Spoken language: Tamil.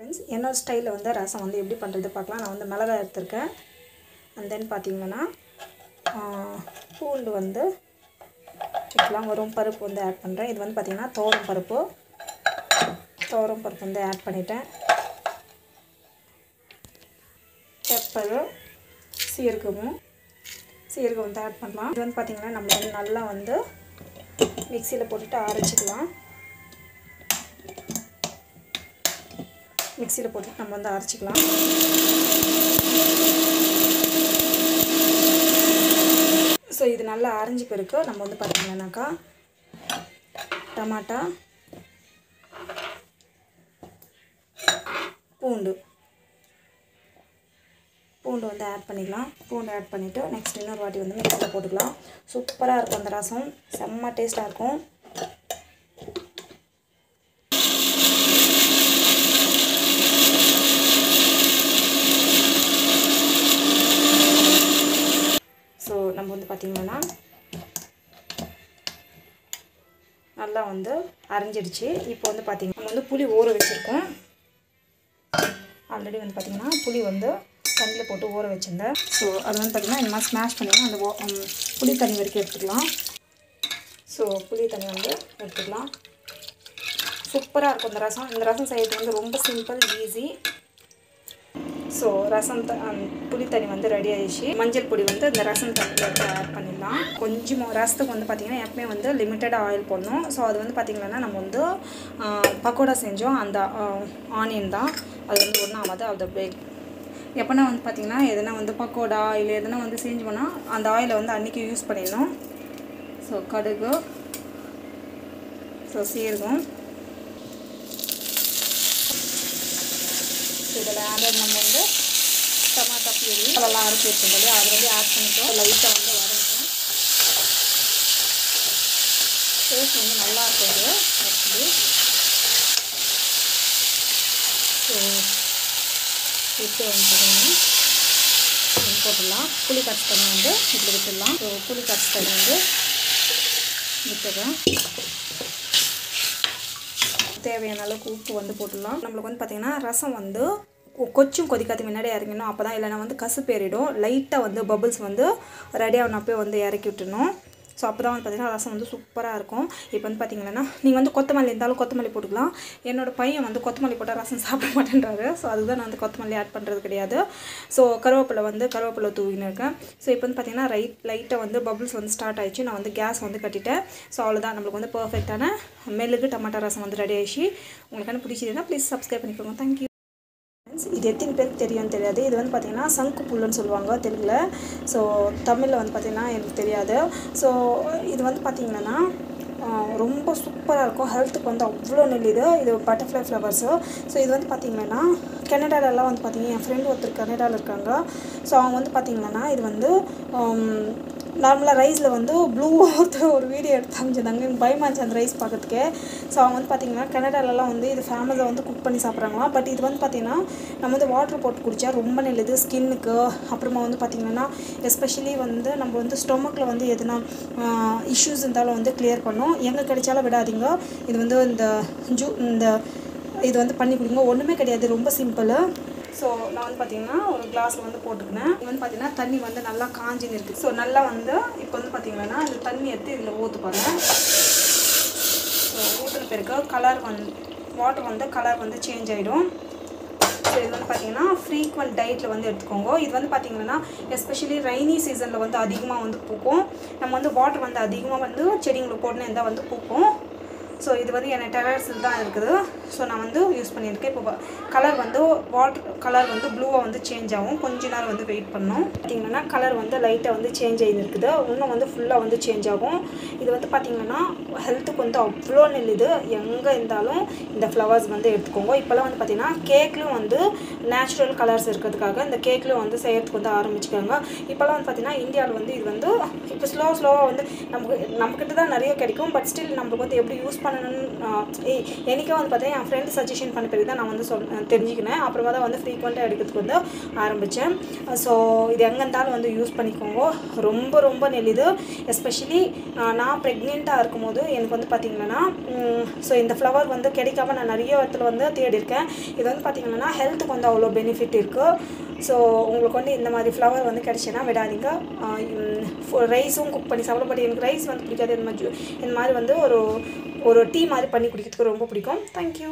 ஃப்ரெண்ட்ஸ், என்னோட ஸ்டைலில் வந்து ரசம் வந்து எப்படி பண்ணுறது பார்க்கலாம். நான் வந்து மிளகாய் எடுத்துருக்கேன். அண்ட் தென் பார்த்திங்கன்னா பூண்டு வந்து இதெல்லாம் வரும், பருப்பு வந்து ஆட் பண்ணுறேன். இது வந்து பார்த்திங்கன்னா துவரம் பருப்பு வந்து ஆட் பண்ணிட்டேன். பெப்பரு, சீரகம் வந்து ஆட் பண்ணலாம். இது வந்து பார்த்திங்கன்னா நம்ம வந்து நல்லா வந்து மிக்சியில் போட்டுட்டு அரைச்சிக்கலாம். மிக்சியில் போட்டுட்டு நம்ம வந்து அரைச்சிக்கலாம். ஸோ இது நல்லா அரைஞ்சி பிறகு நம்ம வந்து பார்த்திங்கன்னாக்கா டமாட்டா, பூண்டு வந்து ஆட் பண்ணிக்கலாம். பூண்டு ஆட் பண்ணிவிட்டு நெக்ஸ்ட் இன்னொரு வாட்டி வந்து மிக்சியில் போட்டுக்கலாம். சூப்பராக இருக்கும் அந்த ரசம், செம்ம டேஸ்ட்டாக இருக்கும். ஸோ நம்ம வந்து பார்த்திங்கன்னா நல்லா வந்து அரைஞ்சிடுச்சு. இப்போ வந்து பார்த்திங்கன்னா நம்ம வந்து புளி ஊற வச்சுருக்கோம். ஆல்ரெடி வந்து பார்த்திங்கன்னா புளி வந்து தண்ணியில் போட்டு ஊற வச்சுருந்தேன். ஸோ அது வந்து பார்த்திங்கன்னா இந்த மாதிரி ஸ்மாஷ் பண்ணிங்கன்னா அந்த புளி தண்ணி வரைக்கும் எடுத்துக்கலாம். ஸோ புளி தண்ணி வந்து எடுத்துக்கலாம். சூப்பராக இருக்கும் இந்த ரசம். இந்த ரசம் செய்யறது வந்து ரொம்ப சிம்பிள், ஈஸி. ஸோ புளி தண்ணி வந்து ரெடி ஆகிடுச்சு. மஞ்சள் பொடி வந்து இந்த ரசம் தண்ணியில் வந்து ஆட் பண்ணிடலாம். கொஞ்சமாக ரசத்துக்கு வந்து பார்த்திங்கன்னா எப்பவுமே வந்து லிமிட்டடாக ஆயில் போடணும். ஸோ அது வந்து பார்த்திங்கன்னா நம்ம வந்து பக்கோடா செஞ்சோம், அந்த ஆனியன் தான் அது வந்து ஒன்றும் ஆகாது. அது எப்போனா வந்து பார்த்திங்கன்னா எதனா வந்து பக்கோடா இல்லை எதனா வந்து செஞ்சோம்னா அந்த ஆயிலை வந்து அன்றைக்கி யூஸ் பண்ணிடணும். ஸோ கடுகு, ஸோ சீரகம், இதில் ஆட் நம்ம வந்து டமாட்டா பியூரி அதெல்லாம் அரைச்சி வச்சுருந்தோம், அது வந்து ஆட் பண்ணிட்டோம். லைட்டாக வந்து வதங்கிட்டோம். டேஸ்ட் வந்து நல்லாயிருக்கும் இது ஆக்சுவலி. ஸோ இப்போ வந்து பார்த்திங்கன்னா போட்டுடலாம். புளி கரைச்சி தண்ணி வந்து இதில் விட்டுடலாம். ஸோ புளி கரைச்சி தண்ணி வந்து விட்டுடுறேன். தேவையான அளவுக்கு உப்பு வந்து போட்டுடலாம். நம்மளுக்கு வந்து பார்த்திங்கன்னா ரசம் வந்து கொஞ்சம் கொதிக்காத முன்னாடி இறங்கணும். அப்போ தான், இல்லைனா வந்து கசுப்பேறிடும். லைட்டாக வந்து பபுள்ஸ் வந்து ரெடி ஆகணப்போ வந்து இறக்கி விட்டுணும். ஸோ அப்போ தான் வந்து பார்த்திங்கன்னா ரசம் வந்து சூப்பராக இருக்கும். இப்போ வந்து பார்த்திங்கன்னா நீங்கள் வந்து கொத்தமல்லி இருந்தாலும் கொத்தமல்லி போட்டுக்கலாம். என்னோடய பையன் வந்து கொத்தமல்லி போட்டால் ரசம் சாப்பிட மாட்டேன்றாரு. ஸோ அதுதான் நான் வந்து கொத்தமல்லி ஆட் பண்ணுறது கிடையாது. ஸோ கருவேப்பிலை தூவின்னு இருக்கேன். ஸோ இப்போ வந்து பார்த்திங்கன்னா லைட்டாக வந்து பபுள்ஸ் வந்து ஸ்டார்ட் ஆகிடுச்சு. நான் வந்து கேஸ் வந்து கட்டிட்டேன். ஸோ அவ்வளோதான், நம்மளுக்கு வந்து பர்ஃபெக்டான மெழுகு டமாட்டா ரசம் வந்து ரெடி ஆகிடுச்சு. உங்களுக்கு பிடிச்சதுன்னா ப்ளீஸ் சப்ஸ்கிரைப் பண்ணிக்கோங்க. தேங்க்யூ. இது எத்தனை பேருக்கு தெரியும்னு தெரியாது. இது வந்து பார்த்திங்கன்னா சங்கு புல்லுன்னு சொல்லுவாங்க தெலுங்கில். ஸோ தமிழில் வந்து பார்த்திங்கன்னா எனக்கு தெரியாது. ஸோ இது வந்து பார்த்திங்கன்னா ரொம்ப சூப்பராக இருக்கும். ஹெல்த்துக்கு வந்து அவ்வளோ நல்லது. இது பட்டர்ஃப்ளை ஃப்ளவர்ஸு. ஸோ இது வந்து பார்த்திங்கன்னா கனடாலெலாம் வந்து பார்த்திங்கன்னா என் ஃப்ரெண்டு ஒருத்தர் கனடாவில் இருக்காங்க. ஸோ அவங்க வந்து பார்த்திங்கன்னா இது வந்து நார்மலாக ரைஸில் வந்து ப்ளூ ஒரு வீடியோ எடுத்து அமைச்சிருந்தாங்க. எனக்கு பயமாக இருந்துச்சு அந்த ரைஸ் பார்க்கறதுக்கே. ஸோ அவங்க வந்து பார்த்திங்கன்னா கனடாலெலாம் வந்து இது ஃபேமஸாக வந்து குக் பண்ணி சாப்பிட்றாங்களாம். பட் இது வந்து பார்த்திங்கன்னா நம்ம வந்து வாட்டர் போட்டு குடித்தா ரொம்ப நல்லது ஸ்கின்னுக்கு. அப்புறமா வந்து பார்த்திங்கன்னா எஸ்பெஷலி வந்து நம்ம வந்து ஸ்டொமக்கில் வந்து எதுனா இஷ்யூஸ் இருந்தாலும் வந்து கிளியர் பண்ணும். எங்கே கிடைச்சாலும் விடாதீங்க. இது வந்து இது வந்து பண்ணி குடிங்க. ஒன்றுமே கிடையாது, ரொம்ப சிம்பிள். ஸோ நான் வந்து பார்த்திங்கன்னா ஒரு கிளாஸில் வந்து போட்டுக்கினேன். இது வந்து பார்த்திங்கன்னா தண்ணி வந்து நல்லா காஞ்சின்னு இருக்குது. ஸோ நல்லா வந்து இப்போ வந்து பார்த்திங்கன்னா இந்த தண்ணி எடுத்து இதில் ஊற்றுப்பாங்க. ஸோ ஊற்றுன பிறகு வாட்டர் வந்து கலர் வந்து சேஞ்ச் ஆகிடும். ஸோ இது வந்து பார்த்திங்கன்னா ஃப்ரீக்வெண்ட் டயட்டில் வந்து எடுத்துக்கோங்க. இது வந்து பார்த்திங்கன்னா எஸ்பெஷலி ரெய்னி சீசனில் வந்து அதிகமாக வந்து பூக்கும். நம்ம வந்து வாட்டர் வந்து அதிகமாக வந்து செடிங்களுக்கு போடணும் இருந்தால் வந்து பூக்கும். ஸோ இது வந்து என் டெரஸில் தான் இருக்குது. ஸோ நான் வந்து யூஸ் பண்ணியிருக்கேன். இப்போ கலர் வந்து வாட்டர் கலர் வந்து ப்ளூவாக வந்து சேஞ்ச் ஆகும். கொஞ்ச நேரம் வந்து வெயிட் பண்ணணும். பார்த்திங்கன்னா கலர் வந்து லைட்டாக வந்து சேஞ்ச் ஆகிருக்குது. இன்னும் வந்து ஃபுல்லாக வந்து சேஞ்ச் ஆகும். இது வந்து பார்த்திங்கன்னா ஹெல்த்துக்கு வந்து அவ்வளோ நல்லது. எங்கே இருந்தாலும் இந்த ஃப்ளவர்ஸ் வந்து எடுத்துக்கோங்க. இப்போல்லாம் வந்து பார்த்திங்கன்னா கேக்லையும் வந்து நேச்சுரல் கலர்ஸ் இருக்கிறதுக்காக இந்த கேக்லையும் வந்து செய்யறதுக்கு வந்து ஆரம்பிச்சுக்காங்க. இப்போல்லாம் வந்து பார்த்திங்கன்னா இந்தியாவில் வந்து இது வந்து இப்போ ஸ்லோவாக வந்து நம்மக்கிட்ட தான் நிறைய கிடைக்கும். பட் ஸ்டில் நம்மளுக்கு வந்து எப்படி யூஸ் பண்ணணும்னு எனக்கே வந்து பார்த்தீங்கன்னா என் ஃப்ரெண்ட் சஜஷன் பண்ண பிறகு தான் நான் வந்து தெரிஞ்சுக்கினேன். அப்புறமா தான் வந்து ஃப்ரீக்வெண்ட்டாக எடுக்கிறதுக்கு வந்து ஆரம்பித்தேன். ஸோ இது எங்கே இருந்தாலும் வந்து யூஸ் பண்ணிக்கோங்க. ரொம்ப ரொம்ப நெல்லிது. எஸ்பெஷலி நான் ப்ரெக்னெண்ட்டாக இருக்கும்போது எனக்கு வந்து பார்த்திங்கன்னா ஸோ இந்த ஃப்ளவர் வந்து கிடைக்காம நான் நிறைய இடத்துல வந்து தேடி இருக்கேன். இது வந்து பார்த்திங்கன்னா ஹெல்த்துக்கு வந்து அவ்வளோ பெனிஃபிட் இருக்குது. ஸோ உங்களுக்கு வந்து இந்த மாதிரி ஃப்ளவர் வந்து கிடச்சின்னா விடாதீங்க. ரைஸும் குக் பண்ணி சாப்பிட. பட் எனக்கு ரைஸ் வந்து பிடிக்காது. இந்த மாதிரி வந்து ஒரு டீ மாதிரி பண்ணி குடிக்கிறதுக்கு ரொம்ப பிடிக்கும். தேங்க்யூ.